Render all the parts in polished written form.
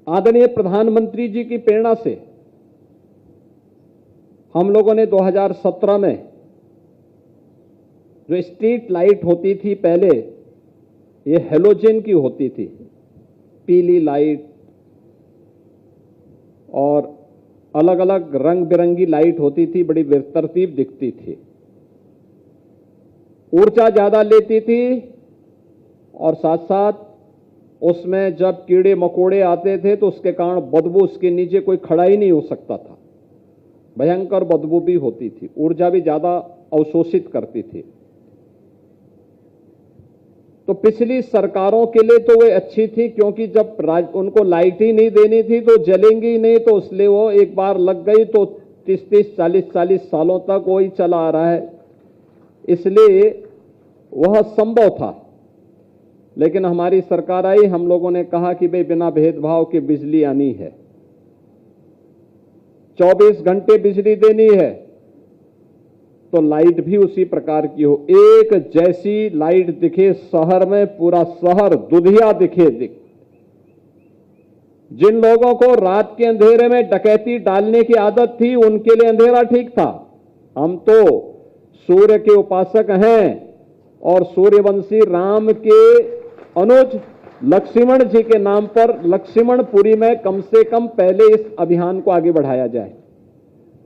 आदरणीय प्रधानमंत्री जी की प्रेरणा से हम लोगों ने 2017 में जो स्ट्रीट लाइट होती थी पहले, ये हेलोजन की होती थी, पीली लाइट और अलग अलग रंग बिरंगी लाइट होती थी, बड़ी बेतरतीब दिखती थी, ऊर्जा ज्यादा लेती थी और साथ साथ उसमें जब कीड़े मकोड़े आते थे तो उसके कारण बदबू, उसके नीचे कोई खड़ा ही नहीं हो सकता था, भयंकर बदबू भी होती थी, ऊर्जा भी ज्यादा अवशोषित करती थी। तो पिछली सरकारों के लिए तो वे अच्छी थी, क्योंकि जब उनको लाइट ही नहीं देनी थी तो जलेंगी नहीं, तो इसलिए वो एक बार लग गई तो 30-30, 40-40 सालों तक वही चला आ रहा है, इसलिए वह संभव था। लेकिन हमारी सरकार आई, हम लोगों ने कहा कि भाई बिना भेदभाव के बिजली आनी है, 24 घंटे बिजली देनी है, तो लाइट भी उसी प्रकार की हो, एक जैसी लाइट दिखे शहर में, पूरा शहर दुधिया दिखे। जिन लोगों को रात के अंधेरे में डकैती डालने की आदत थी, उनके लिए अंधेरा ठीक था। हम तो सूर्य के उपासक हैं और सूर्यवंशी राम के अनुज लक्ष्मण जी के नाम पर लक्ष्मणपुरी में कम से कम पहले इस अभियान को आगे बढ़ाया जाए।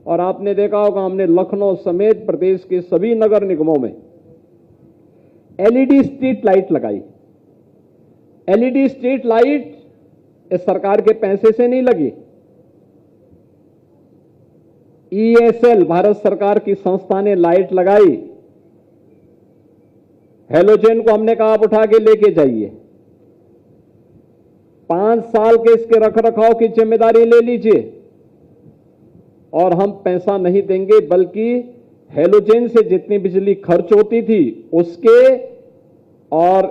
और आपने देखा होगा, हमने लखनऊ समेत प्रदेश के सभी नगर निगमों में एलईडी स्ट्रीट लाइट लगाई। एलईडी स्ट्रीट लाइट इस सरकार के पैसे से नहीं लगी, ईएसएल भारत सरकार की संस्था ने लाइट लगाई। हेलोजन को हमने कहा आप उठा के लेके जाइए, 5 साल के इसके रखरखाव की जिम्मेदारी ले लीजिए और हम पैसा नहीं देंगे, बल्कि हेलोजन से जितनी बिजली खर्च होती थी उसके और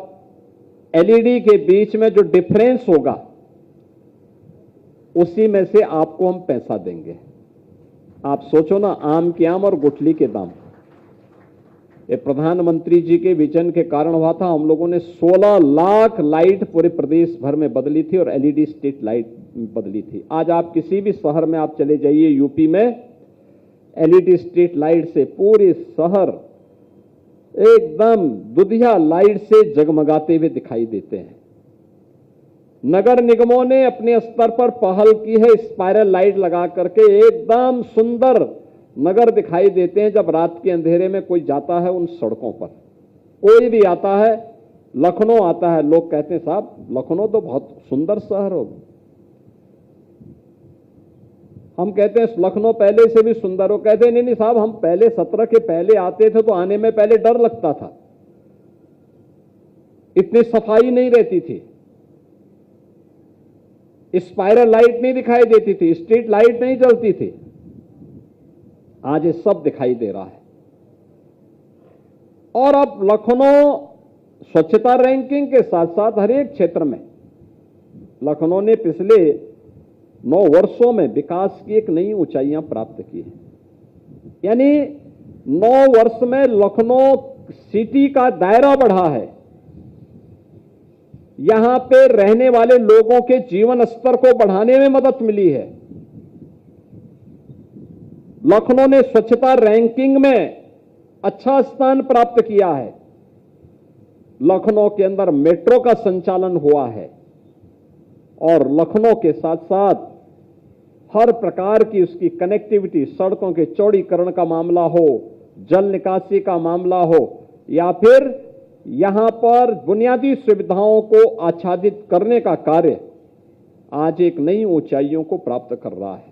एलईडी के बीच में जो डिफरेंस होगा उसी में से आपको हम पैसा देंगे। आप सोचो ना, आम के आम और गुठली के दाम। ये प्रधानमंत्री जी के विजन के कारण हुआ था। हम लोगों ने 16 लाख लाइट पूरे प्रदेश भर में बदली थी और एलईडी स्ट्रीट लाइट बदली थी। आज आप किसी भी शहर में आप चले जाइए, यूपी में एलईडी स्ट्रीट लाइट से पूरे शहर एकदम दुधिया लाइट से जगमगाते हुए दिखाई देते हैं। नगर निगमों ने अपने स्तर पर पहल की है, स्पाइरल लाइट लगा करके एकदम सुंदर नगर दिखाई देते हैं। जब रात के अंधेरे में कोई जाता है उन सड़कों पर, कोई भी आता है, लखनऊ आता है, लोग कहते हैं साहब लखनऊ तो बहुत सुंदर शहर हो। हम कहते हैं लखनऊ पहले से भी सुंदर हो, कहते हैं नहीं साहब, हम पहले 17 के पहले आते थे तो आने में पहले डर लगता था, इतनी सफाई नहीं रहती थी, स्पाइरल लाइट नहीं दिखाई देती थी, स्ट्रीट लाइट नहीं जलती थी। आज ये सब दिखाई दे रहा है। और अब लखनऊ स्वच्छता रैंकिंग के साथ साथ हर एक क्षेत्र में लखनऊ ने पिछले 9 वर्षों में विकास की एक नई ऊंचाइयां प्राप्त की है। यानी 9 वर्ष में लखनऊ सिटी का दायरा बढ़ा है, यहां पे रहने वाले लोगों के जीवन स्तर को बढ़ाने में मदद मिली है। लखनऊ ने स्वच्छता रैंकिंग में अच्छा स्थान प्राप्त किया है। लखनऊ के अंदर मेट्रो का संचालन हुआ है और लखनऊ के साथ साथ हर प्रकार की उसकी कनेक्टिविटी, सड़कों के चौड़ीकरण का मामला हो, जल निकासी का मामला हो, या फिर यहां पर बुनियादी सुविधाओं को आच्छादित करने का कार्य आज एक नई ऊंचाइयों को प्राप्त कर रहा है।